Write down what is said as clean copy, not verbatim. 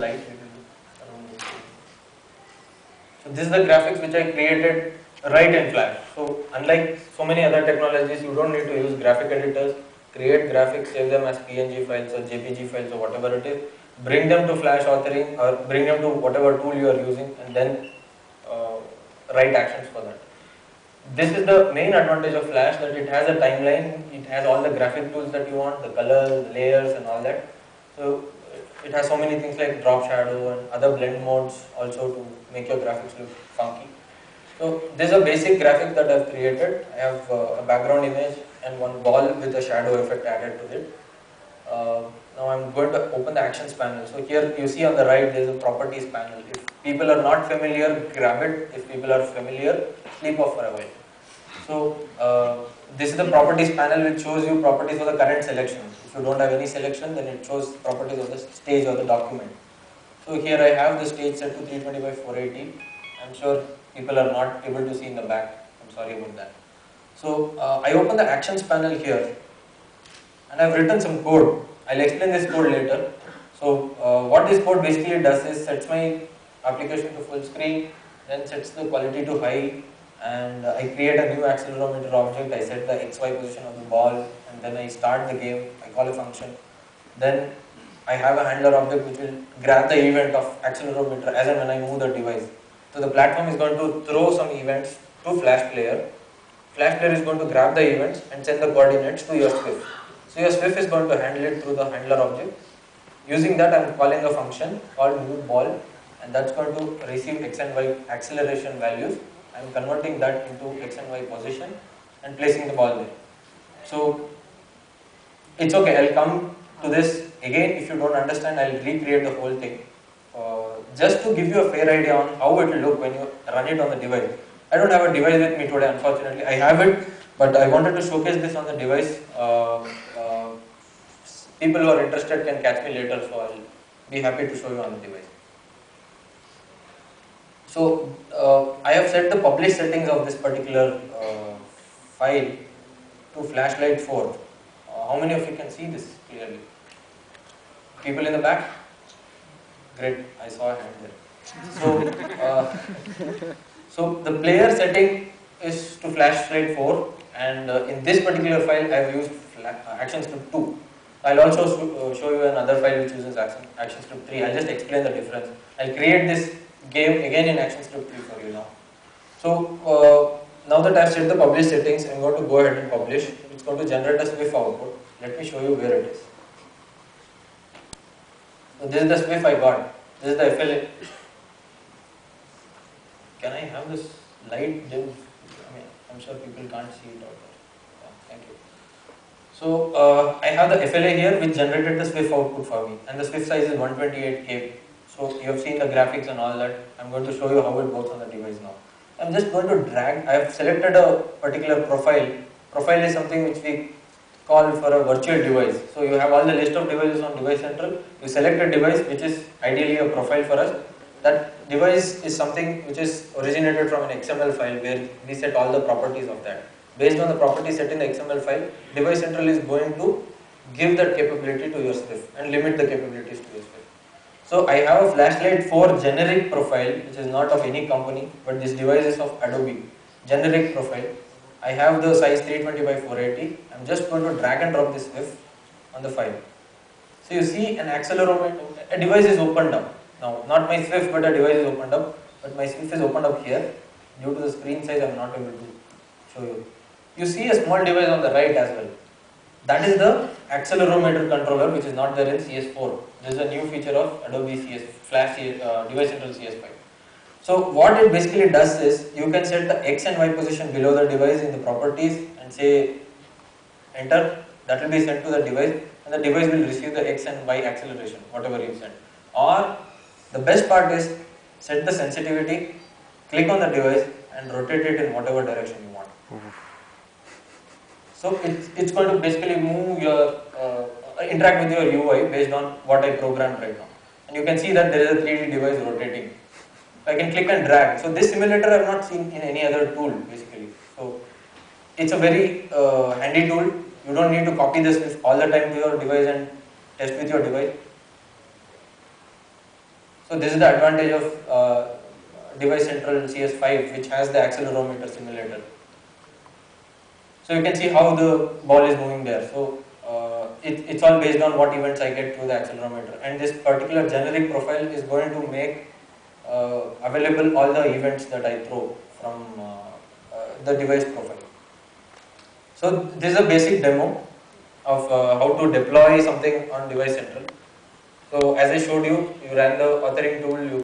light. So this is the graphics which I created right in Flash. So unlike so many other technologies, you don't need to use graphic editors. Create graphics, save them as PNG files or JPG files or whatever it is. Bring them to Flash authoring or bring them to whatever tool you are using, and then write actions for that. This is the main advantage of Flash, that it has a timeline, it has all the graphic tools that you want, the colors, the layers and all that. So it has so many things like drop shadow and other blend modes also to make your graphics look funky. So this is a basic graphic that I have created. I have a background image and one ball with a shadow effect added to it. Now I'm going to open the actions panel. So here you see on the right there is a properties panel. If people are not familiar, grab it. If people are familiar, sleep off for a while. So this is the properties panel which shows you properties for the current selection. If you don't have any selection, then it shows properties of the stage or the document. So here I have the stage set to 320 by 480. I'm sure people are not able to see in the back. I'm sorry about that. So I open the actions panel here and I've written some code. I'll explain this code later. So what this code basically does is sets my application to full screen, then sets the quality to high, and I create a new accelerometer object. I set the XY position of the ball, and then I start the game. I call a function. Then I have a handler object which will grab the event of accelerometer as and when I move the device. So the platform is going to throw some events to Flash Player. Flash Player is going to grab the events and send the coordinates to your Swift. So your Swift is going to handle it through the handler object. Using that, I am calling a function called move ball, and that's going to receive x and y acceleration values. I am converting that into x and y position and placing the ball there. So it's okay, I'll come to this again. If you don't understand, I'll recreate the whole thing. Just to give you a fair idea on how it will look when you run it on the device. I don't have a device with me today, unfortunately. I have it, but I wanted to showcase this on the device. People who are interested can catch me later, so I'll be happy to show you on the device. So I have set the publish settings of this particular file to flashlight 4. How many of you can see this clearly? People in the back? Great, I saw a hand there. So the player setting is to flashlight 4, and in this particular file I have used ActionScript 2. I'll also show you another file which uses ActionScript 3. I'll just explain the difference. I'll create this game again in ActionScript 3 for you now. So now that I've set the publish settings, I'm going to go ahead and publish. It's going to generate a SWIFT output. Let me show you where it is. So this is the SWIFT I got. This is the FLA. Can I have this light dim? I mean, I'm sure people can't see it out there. Yeah, thank you. So I have the FLA here which generated the SWIFT output for me, and the SWIFT size is 128 KB. So you have seen the graphics and all that. I'm going to show you how it works on the device now. I'm just going to drag. I have selected a particular profile. Profile is something which we call for a virtual device. So you have all the list of devices on Device Central. You select a device which is ideally a profile for us. That device is something which is originated from an XML file where we set all the properties of that. Based on the properties set in the XML file, Device Central is going to give that capability to your Swift and limit the capabilities to your Swift. So I have a flashlight 4 generic profile which is not of any company, but this device is of Adobe. Generic profile. I have the size 320 by 480. I'm just going to drag and drop this Swift on the file. So you see an accelerometer, a device is opened up. Now not my Swift, but a device is opened up, but my Swift is opened up here. Due to the screen size, I'm not able to show you. You see a small device on the right as well. That is the accelerometer controller, which is not there in CS4. This is a new feature of Adobe Flash Device Central CS5. So what it basically does is, you can set the X and Y position below the device in the properties and say enter. That will be sent to the device, and the device will receive the X and Y acceleration, whatever you send. Or the best part is, set the sensitivity, click on the device and rotate it in whatever direction you want. So it's going to basically move your, interact with your UI based on what I programmed right now. And you can see that there is a 3D device rotating. I can click and drag. So this simulator I have not seen in any other tool basically. So it's a very handy tool. You don't need to copy this all the time to your device and test with your device. So this is the advantage of Device Central CS5, which has the accelerometer simulator. So you can see how the ball is moving there. So it's all based on what events I get through the accelerometer, and this particular generic profile is going to make available all the events that I throw from the device profile. So this is a basic demo of how to deploy something on Device Central. So as I showed you, you ran the authoring tool, you